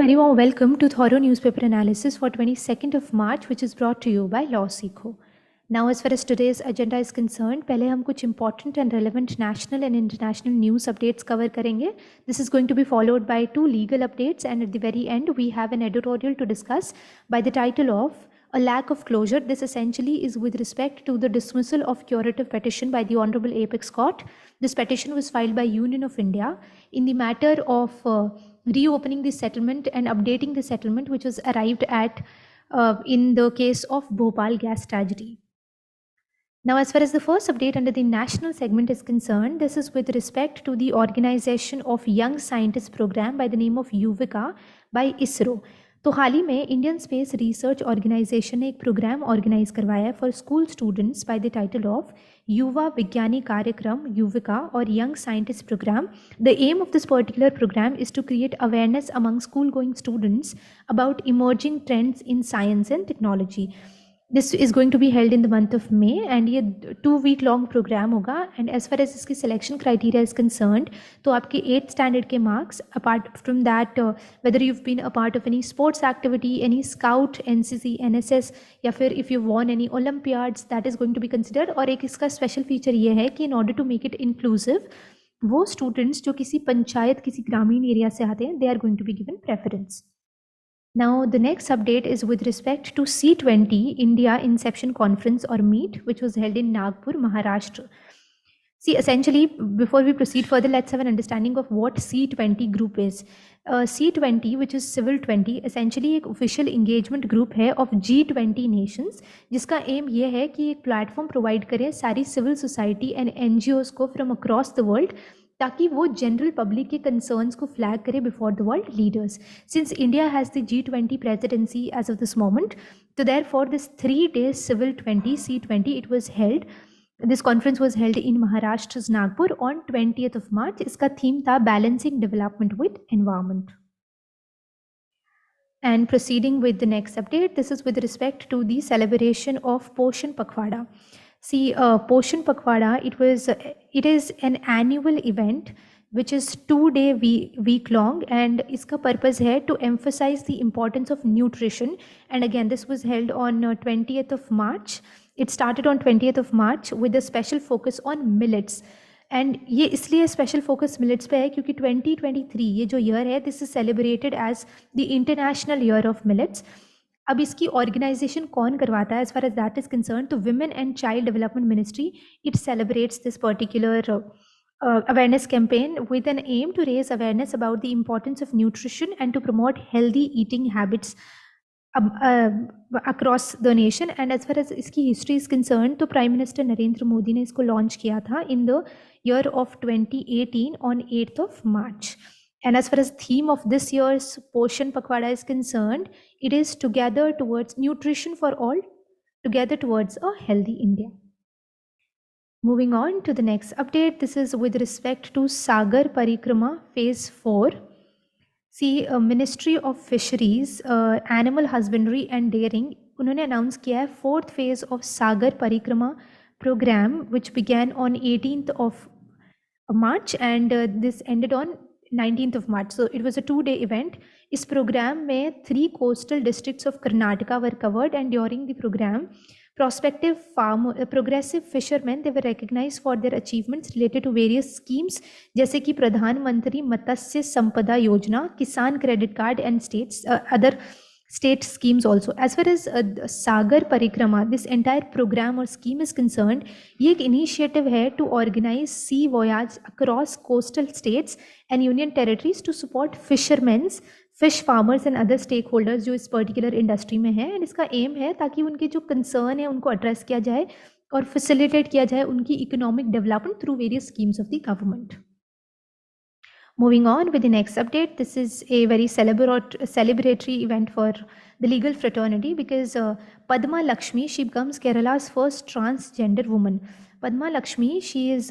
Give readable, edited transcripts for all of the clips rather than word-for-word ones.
very warm welcome to Thorough Newspaper Analysis for 22nd of March, which is brought to you by Law Seekho. Now, as far as today's agenda is concerned, पहले हम कुछ important and relevant national and international news updates cover करेंगे. This is going to be followed by two legal updates, and at the very end, we have an editorial to discuss by the title of A Lack of Closure. This essentially is with respect to the dismissal of curative petition by the Honorable Apex Court. This petition was filed by Union of India in the matter of reopening the settlement and updating the settlement which was arrived at in the case of Bhopal gas tragedy. Now, as far as the first update under the national segment is concerned, this is with respect to the organization of Young Scientist Program by the name of Yuvika by ISRO. तो हाल ही में Indian space research organisation ने एक programme organise करवाया है for school students by the title of Yuva Vigyani Karyakram YUVIKA और young scientist program. The aim of this particular program is to create awareness among school going students about emerging trends in science and technology. This is going to be held in the month of May, and ये 2-week long program होगा. And as far as इसकी selection criteria is concerned, तो आपके 8th standard के marks, apart from that, whether you've been a part of any sports activity, any scout, NCC, NSS, या फिर if you've won any Olympiads, that is going to be considered. और एक इसका special feature ये है कि in order to make it inclusive, वो students जो किसी पंचायत, किसी ग्रामीण area से आते हैं, they are going to be given preference. Now, the next update is with respect to C20 India Inception Conference or Meet, which was held in Nagpur, Maharashtra. See, essentially, before we proceed further, let's have an understanding of what C20 group is. C20, which is Civil 20, essentially एक official engagement group है of G20 nations, जिसका aim ये है कि एक platform provide करें सारी civil society and NGOs को from across the world, ताकि वो जनरल पब्लिक के कंसर्न्स को फ्लैग करे before the world leaders. Since India has the G20 presidency as of this moment, so therefore this 3 days Civil 20 C20 it was held. This conference was held in Maharashtra's Nagpur on 20th of March. इसका theme था Balancing Development with Environment. And proceeding with the next update, this is with respect to the celebration of Poshan Pakhwada. See, Poshan Pakhwada, it is an annual event which is 2-day week long, and iska purpose hai to emphasize the importance of nutrition. And again, this was held on 20th of March. It started on 20th of March with a special focus on millets. And ये इसलिए special focus millets पे है क्योंकि 2023 ये जो year है, this is celebrated as the International Year of Millets. अब इसकी ऑर्गेनाइजेशन कौन करवाता है? As far as that is concern, तो women and child development ministry it celebrates this particular awareness campaign with an aim to raise awareness about the importance of nutrition and to promote healthy eating habits across the nation. And as far as इसकी history is concerned, तो prime minister Narendra Modi ने इसको launch किया था in the year of 2018 on 8th of March. And as far as theme of this year's Poshan Pakhwada is concerned, it is Together Towards Nutrition for All, Together Towards a Healthy India. Moving on to the next update, this is with respect to Sagar Parikrama Phase 4. See, Ministry of Fisheries, Animal Husbandry and Dairying, उन्होंने announce किया है 4th phase of Sagar Parikrama program, which began on 18th of March and this ended on 19th of March. So it was a 2-day event. इस program में 3 coastal districts of Karnataka were covered, and during the program, progressive fishermen, they were recognized for their achievements related to various schemes जैसे कि प्रधानमंत्री मत्स्य संपदा योजना, किसान credit card and other state schemes also. As far as Sagar Parikrama, this entire program or scheme is concerned, ये एक initiative है to organize sea voyage across coastal states and union territories to support fishermen, fish farmers and other stakeholders जो इस particular industry में हैं. And इसका aim है ताकि उनके जो concern है उनको address किया जाए और facilitate किया जाए उनकी economic development through various schemes of the government. Moving on with the next update, this is a very celebratory event for the legal fraternity because Padma Lakshmi, she becomes Kerala's first transgender woman. Padma Lakshmi, she is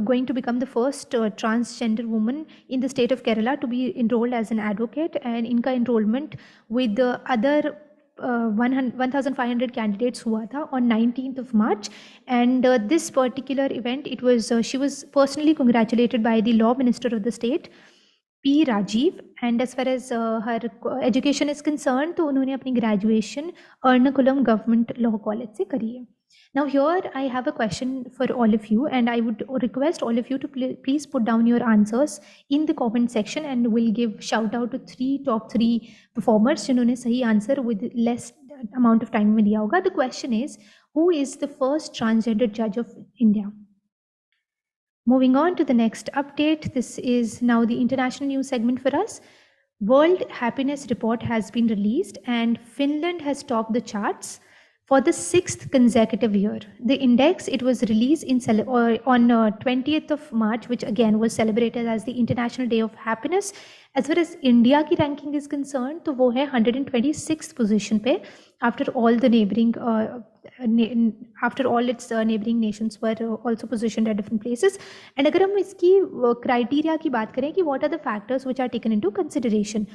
going to become the first transgender woman in the state of Kerala to be enrolled as an advocate, and इनका enrollment with the other 1,500 candidates हुआ था on 19th of March. And this particular event, it was she was personally congratulated by the law minister of the state, P. Rajiv, and as far as her education is concerned, तो उन्होंने अपनी graduation Ernakulam Government Law College से करी है. Now here I have a question for all of you, and I would request all of you to please put down your answers in the comment section, and we'll give shout out to top three performers जिन्होंने सही answer with less amount of time में दिया होगा. The question is, who is the first transgender judge of India? Moving on to the next update, this is now the international news segment for us. World Happiness Report has been released and Finland has topped the charts for the 6th consecutive year. The index, it was released on 20th of March, which again was celebrated as the International Day of Happiness. As far as India की ranking is concerned, तो वो है 126th position पे after all the neighboring after all its neighboring nations were also positioned at different places. And अगर हम इसकी criteria की बात करें कि what are the factors which are taken into consideration,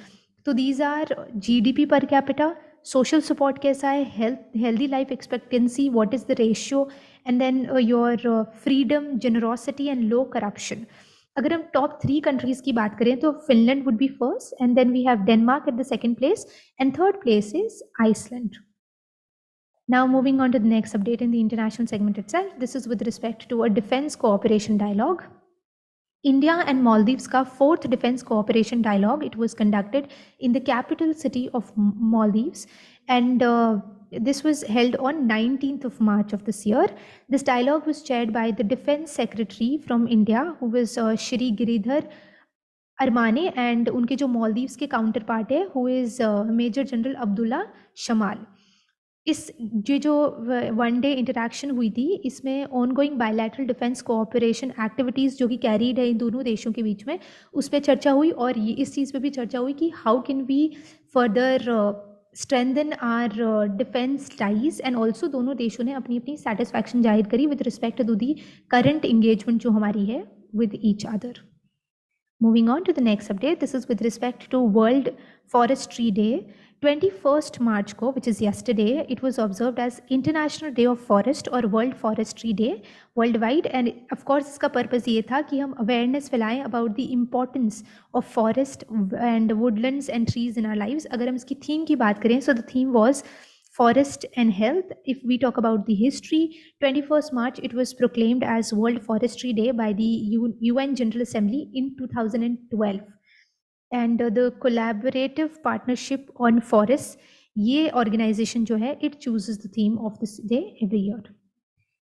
तो these are GDP per capita, social support कैसा है, healthy life expectancy, what is the ratio, and then your freedom, generosity and low corruption. अगर हम top 3 countries की बात करें तो Finland would be first, and then we have Denmark at the second place, and third place is Iceland. Now moving on to the next update in the international segment itself, this is with respect to a defense cooperation dialogue. India and Maldives का 4th defense cooperation dialogue, it was conducted in the capital city of Maldives, and this was held on 19th of March of this year. This dialogue was chaired by the Defense Secretary from India, who was Shri Giridhar Armane, and उनके जो Maldives के counterpart है, who is Major General Abdullah Shamal. इस जो one day interaction हुई थी, इसमें ongoing bilateral defence cooperation activities जो कि कैरीड है इन दोनों देशों के बीच में, उस पर चर्चा हुई, और ये इस चीज़ पे भी चर्चा हुई कि how can we further strengthen our defence ties, and also दोनों देशों ने अपनी अपनी सेटिस्फैक्शन जाहिर करी with respect to the current engagement जो हमारी है with each other. Moving on to the next update, this is with respect to World Forestry Day. 21st March को, which is yesterday, it was observed as International Day of Forest or World Forestry Day worldwide, and of course इसका purpose ये था कि हम awareness फैलाएं about the importance of forest and woodlands and trees in our lives. अगर हम इसकी theme की बात करें, so the theme was Forest and Health. If we talk about the history, 21st March, it was proclaimed as World Forestry Day by the UN General Assembly in 2012. And the Collaborative Partnership on Forests, ये organization जो है, it chooses the theme of this day every year.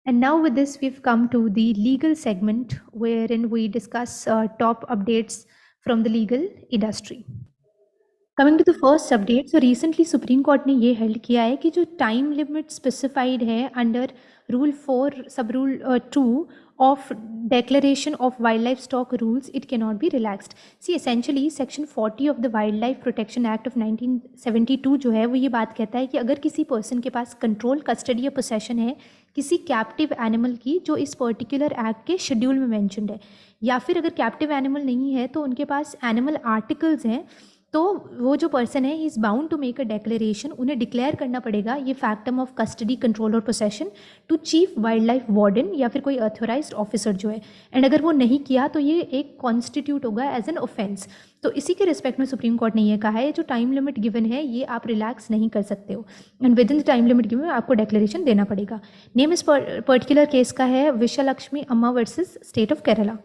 And now with this, we've come to the legal segment wherein we discuss top updates from the legal industry. Coming to the first update, so recently Supreme Court ने ये held किया है कि जो time limit specified है under Rule 4 Sub Rule 2 of Declaration of Wildlife Stock Rules, it cannot be relaxed. See, essentially Section 40 of the Wildlife Protection Act of 1972 जो है वो ये बात कहता है कि अगर किसी person के पास control, custody या possession है किसी captive animal की जो इस particular act के schedule में mentioned है, या फिर अगर captive animal नहीं है तो उनके पास animal articles हैं, तो वो जो पर्सन है he is bound to make a declaration, उन्हें डिक्लेयर करना पड़ेगा ये फैक्टम ऑफ कस्टडी, कंट्रोल और possession to chief wild life warden या फिर कोई ऑथोराइज्ड ऑफिसर जो है, एंड अगर वो नहीं किया तो ये एक कॉन्स्टिट्यूट होगा एज एन ऑफेंस. तो इसी के रिस्पेक्ट में सुप्रीम कोर्ट ने ये कहा है जो टाइम लिमिट गिवन है ये आप रिलैक्स नहीं कर सकते हो, and with in the time limit given आपको डेक्लेरेशन देना पड़ेगा. नेम इस पर्टिकुलर केस का है Vishalakshi Amma versus state of Kerala.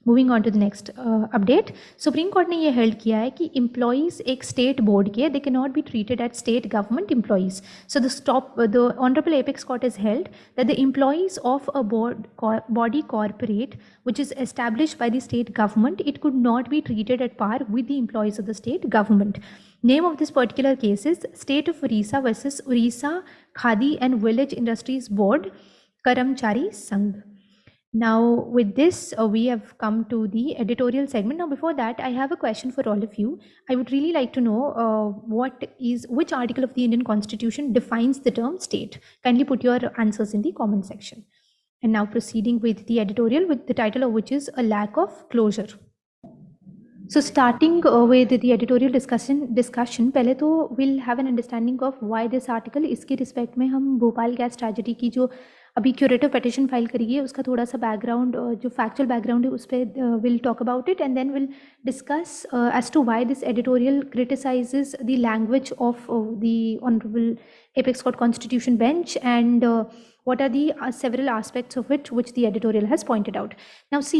Moving on to the next update, supreme court ने ये हेल्ड किया है कि एम्प्लॉइज़ एक स्टेट बोर्ड के they can not be treated at state government employees. So the honourable apex court is held that the employees of a body corporate which is established by the state government, it could not be treated at par with the employees of the state government. Name of this particular case is State of Orissa versus Orissa Khadi and Village Industries Board, Karamchari Sangh. Now with this we have come to the editorial segment. Now before that I have a question for all of you. I would really like to know which article of the Indian Constitution defines the term state. Kindly put your answers in the comment section. And now proceeding with the editorial with the title of which is A Lack of Closure. So starting with the editorial discussion पहले तो we'll have an understanding of why this article. इसके respect में हम Bhopal gas tragedy की जो अभी curative petition file करी है, उसका थोड़ा सा बैकग्राउंड जो फैक्चुअल बैकग्राउंड है उस पर will talk about it and then will discuss as to why this editorial criticizes the language of the Honorable Apex Court Constitution Bench and what are the several aspects of it which the editorial has pointed out. Now see,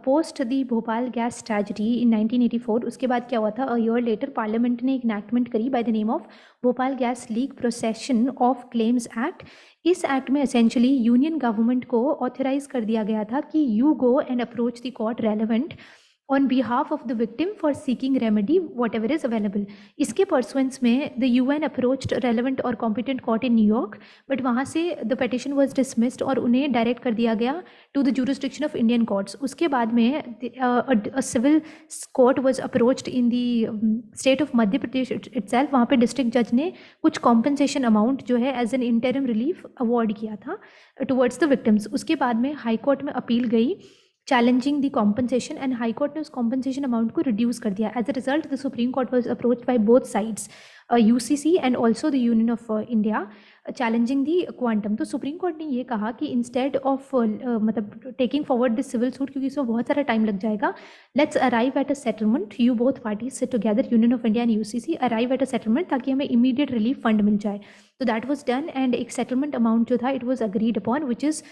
post the Bhopal gas tragedy in 1984, उसके बाद क्या हुआ था, a year later Parliament ने एक enactment करी by the name of Bhopal Gas Leak Procession of Claims Act. इस act में essentially यूनियन गवर्नमेंट को ऑथराइज कर दिया गया था कि you go and approach the court relevant on behalf of the victim for seeking remedy whatever is available. इसके pursuance में the UN approached relevant or competent court in New York, but वहाँ से the petition was dismissed और उन्हें direct कर दिया गया to the jurisdiction of Indian courts. उसके बाद में a civil court was approached in the state of Madhya Pradesh itself. वहाँ पे district judge ने कुछ compensation amount जो है as an interim relief award किया था towards the victims. उसके बाद में high court में appeal गई challenging the compensation and high court ने उस compensation amount को reduce कर दिया. As a result, the Supreme Court was approached by both sides, UCC and also the Union of India, challenging the quantum. तो Supreme Court ने ये कहा कि instead of मतलब taking forward this civil suit क्योंकि इसमें बहुत सारा time लग जाएगा, let's arrive at a settlement. You both parties sit together, Union of India and UCC, arrive at a settlement ताकि हमें immediate relief fund मिल जाए. So that was done and एक settlement amount जो था it was agreed upon, which is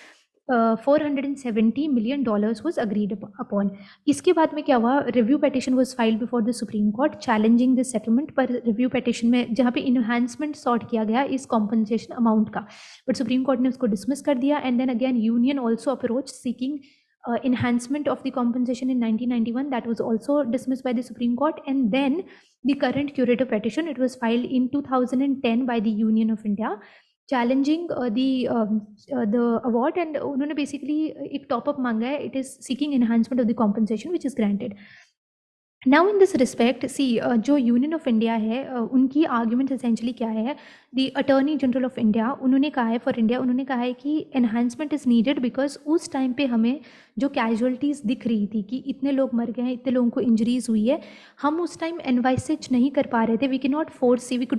$470 million was agreed upon. इसके बाद में क्या हुआ, review petition was filed before the Supreme Court challenging this settlement. पर रिव्यू पेटिशन में जहाँ पे enhancement sought किया गया इस compensation amount का, but Supreme Court ने उसको dismiss कर दिया and then again Union also approached seeking enhancement of the compensation in 1991. That was also dismissed by the Supreme Court and then the current curative petition, it was filed in 2010 by the Union of India challenging the award and उन्होंने basically एक top up मांगा है. It is seeking enhancement of the compensation which is granted. Now in this respect, see जो Union of India है उनकी argument essentially क्या है, the Attorney General of India उन्होंने कहा है for India, उन्होंने कहा है कि enhancement is needed because उस time पे हमें जो casualties दिख रही थी कि इतने लोग मर गए हैं, इतने लोगों को injuries हुई है, हम उस time envisage नहीं कर पा रहे थे. We could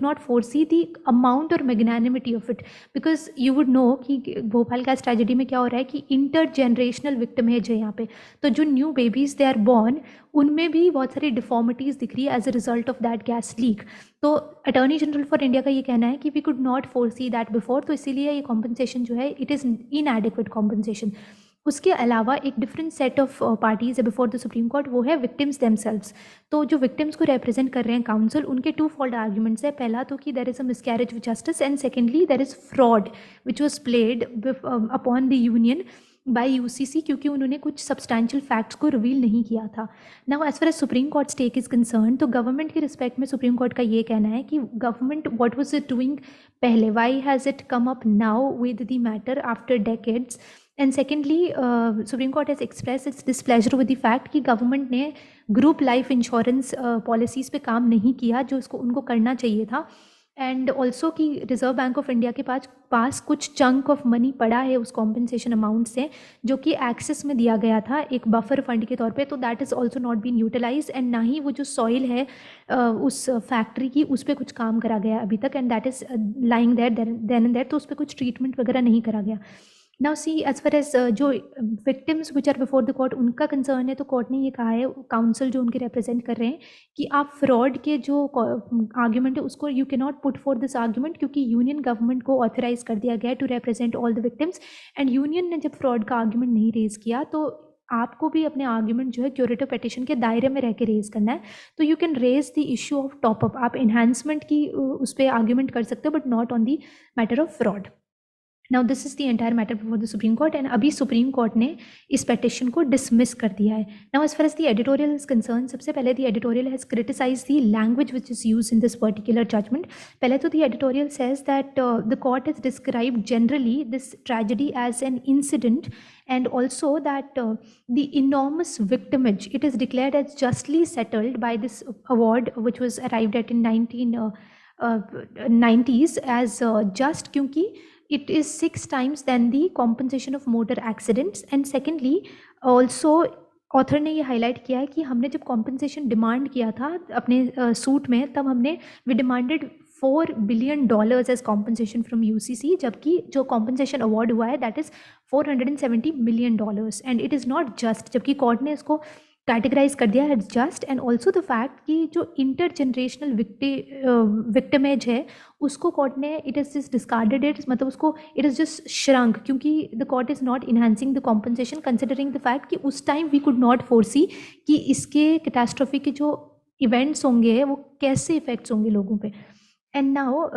not foresee the amount or magnanimity of it because you would know कि भोपाल गैस tragedy में क्या हो रहा है कि intergenerational victimage है यहाँ पे. तो जो new babies they are born उनमें भी बहुत सारी डिफॉर्मिटीज़ दिख रही है as a result of that gas leak. तो अटॉर्नी जनरल फॉर इंडिया का ये कहना है कि we could not foresee that before, तो इसीलिए ये कॉम्पनसेशन जो है इट इज़ इनएडिक्वेट कॉम्पनसेशन. उसके अलावा एक डिफरेंट सेट ऑफ पार्टीज है बिफोर द सुप्रीम कोर्ट, वो है विक्टिम्स देमसेल्व्स. तो जो विक्टिम्स को रिप्रेजेंट कर रहे हैं काउंसिल, उनके टू फॉल्ड आर्ग्यूमेंट्स है. पहला तो कि there is a miscarriage with justice and secondly there is fraud which was played upon the union by UCC क्योंकि उन्होंने कुछ सब्सटैंशियल फैक्ट्स को रिवील नहीं किया था. Now as far as supreme court take is concern, तो government के respect में सुप्रीम कोर्ट का ये कहना है कि government what was it doing पहले, why has it come up now with the matter after decades. And secondly supreme court has express its displeasure with the fact कि government ने group life insurance policies पे काम नहीं किया जो इसको उनको करना चाहिए था. एंड ऑल्सो कि रिजर्व बैंक ऑफ इंडिया के पास कुछ चंक ऑफ मनी पड़ा है उस कॉम्पनसेशन अमाउंट से जो कि एक्सेस में दिया गया था एक बफर फंड के तौर पे, तो that is also not been utilise. And ना ही वो जो सॉइल है उस फैक्ट्री की उस पर कुछ काम करा गया अभी तक, and that is lying there then and there, तो उस पर कुछ ट्रीटमेंट वगैरह नहीं करा गया. Now see as far as जो victims which are before the court उनका कंसर्न है, तो कोर्ट ने ये कहा है, काउंसिल जो उनके रिप्रेजेंट कर रहे हैं, कि आप फ्रॉड के जो आर्ग्यूमेंट है उसको you can not put for this argument क्योंकि यूनियन गवर्नमेंट को ऑथराइज कर दिया गया to represent all the victims. And union ने जब फ्रॉड का आर्ग्यूमेंट नहीं रेज किया तो आपको भी अपने आर्ग्यूमेंट जो है क्यूरेटिव पिटिशन के दायरे में रह के रेज करना है. तो you can raise the issue of top up, आप एनहांसमेंट की उस पर आर्ग्यूमेंट कर सकते हो but not on the matter of fraud. Now this is the entire matter before the Supreme Court and अभी Supreme Court ने इस petition को dismiss कर दिया है. Now as far as the editorial is concerned, सबसे पहले the editorial has criticized the language which is used in this particular judgment. पहले तो the editorial says that the court has described generally this tragedy as an incident and also that the enormous victimage, it is declared as justly settled by this award which was arrived at in 1990s as just क्योंकि it is 6 times than the compensation of motor accidents. And secondly also author ने ये highlight किया है कि हमने जब compensation demand किया था अपने सूट में, तब हमने we demanded $4 billion as compensation from UCC, जबकि जो compensation award हुआ है that is $470 million, and it is not just, जबकि court ने इसको कैटेगराइज कर दिया as just, and also the fact कि जो इंटरजनरेशनल विक्टिमेज है उसको कोर्ट ने it is just discarded it, मतलब उसको इट इज़ जस्ट श्रंक, क्योंकि the court is not enhancing the compensation considering the fact कि उस time we could not foresee कि इसके कैटास्ट्रोफी के जो इवेंट्स होंगे वो कैसे इफेक्ट्स होंगे लोगों पे. And now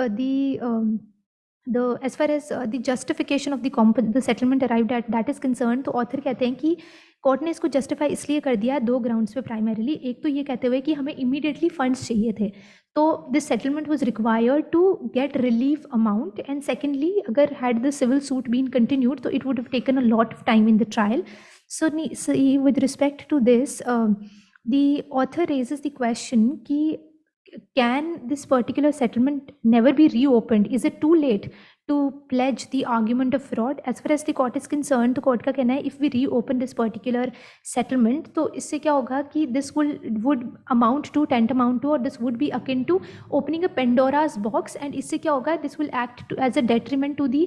as far as the justification of the settlement arrived at that is concerned, तो ऑथर कहते हैं कि कोर्ट ने इसको जस्टिफाई इसलिए कर दिया 2 ग्राउंड्स पे प्राइमरीली. एक तो ये कहते हुए कि हमें इमीडिएटली फंड्स चाहिए थे, तो this settlement was required to get relief amount, and secondly अगर had the civil suit been continued तो it would have taken a lot of time in the trial. So with respect to this the author raises the question कि can this particular settlement never be reopened? Is it too late to pledge the argument of fraud? As far as the court is concerned, तो court का कहना है if we reopen this particular settlement, तो इससे क्या होगा कि this would amount to tantamount to, or this would be akin to opening a Pandora's box, and इससे क्या होगा this will act as a detriment to the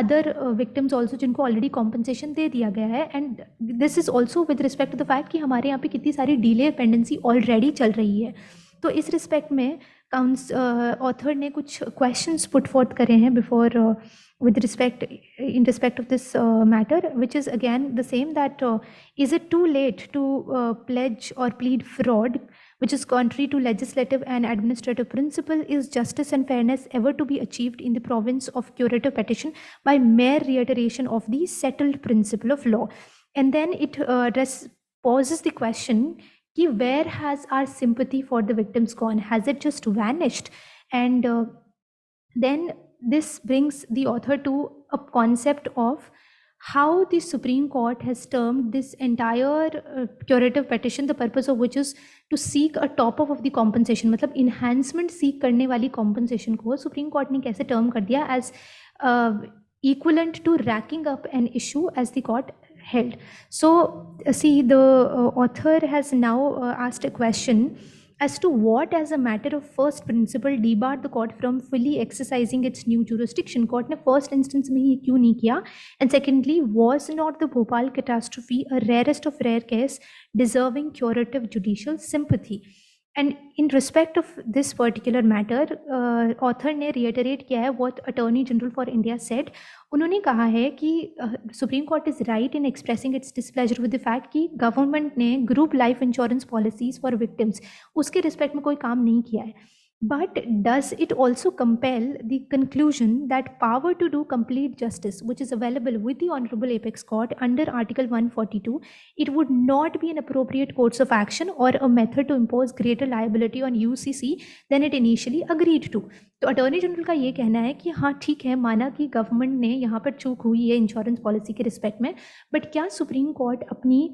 other victims also जिनको already compensation दे दिया गया है. And this is also with respect to the fact कि हमारे यहाँ पे कितनी सारी delay pendency already चल रही है. तो इस रिस्पेक्ट में ऑथर ने कुछ क्वेश्चंस पुट फोर्थ करे हैं before with respect in respect of this matter, which is again the same, that is it too late to pledge or plead fraud which is contrary to legislative and administrative principle? Is justice and fairness ever to be achieved in the province of curative petition by mere reiteration of the settled principle of law? And then it poses the question कि where has our sympathy for the victims gone? Has it just vanished? And then this brings the author to a concept of how the Supreme Court has termed this entire curative petition, the purpose of which is to seek a top up of the compensation. मतलब enhancement seek करने वाली compensation को Supreme Court ने कैसे term कर दिया as equivalent to racking up an issue as the court held. So see, the author has now asked a question as to what, as a matter of first principle, debarred the court from fully exercising its new jurisdiction. Court ने first instance में ये क्यों नहीं किया? And secondly, was not the Bhopal catastrophe a rarest of rare case deserving curative judicial sympathy? And in respect of this particular matter, author ने reiterate किया है what Attorney General for India said. उन्होंने कहा है कि Supreme Court is right in expressing its displeasure with the fact कि government ने group life insurance policies for victims उसके respect में कोई काम नहीं किया है. But does it also compel the conclusion that power to do complete justice, which is available with the Honorable Apex Court under Article 142, it would not be an appropriate course of action or a method to impose greater liability on UCC than it initially agreed to? तो attorney general का ये कहना है कि हाँ ठीक है, माना कि गवर्नमेंट ने यहाँ पर चूक हुई है इंश्योरेंस पॉलिसी के रिस्पेक्ट में, बट क्या सुप्रीम कोर्ट अपनी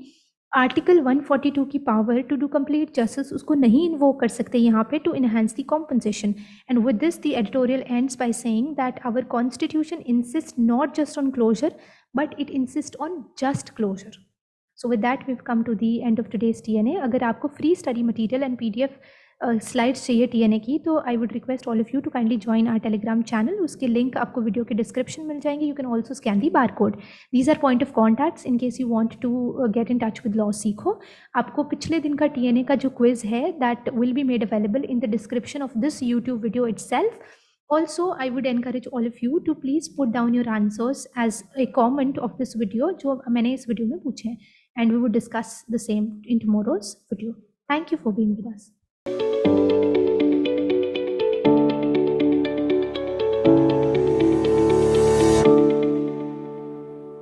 आर्टिकल 142 की power to do complete justice उसको नहीं इन्वोक कर सकते यहाँ पे to enhance the compensation? And with this the editorial ends by saying that our constitution insist not just on closure but it insist on just closure. So with that we have come to the end of today's TNA. अगर आपको free study material and PDF slides चाहिए TNA की, तो I would request all of you to kindly join our Telegram channel. उसके link आपको video के description मिल जाएंगे. You can also scan the bar code. These are point of contacts in case you want to get in touch with Law Sikho. आपको पिछले दिन का TNA का जो क्विज है that will be made available in the description of this YouTube video itself. Also, I would encourage all of you to please put down your answers as a comment of this video जो मैंने इस video में पूछे हैं, and we would discuss the same in tomorrow's video. Thank you for being with us.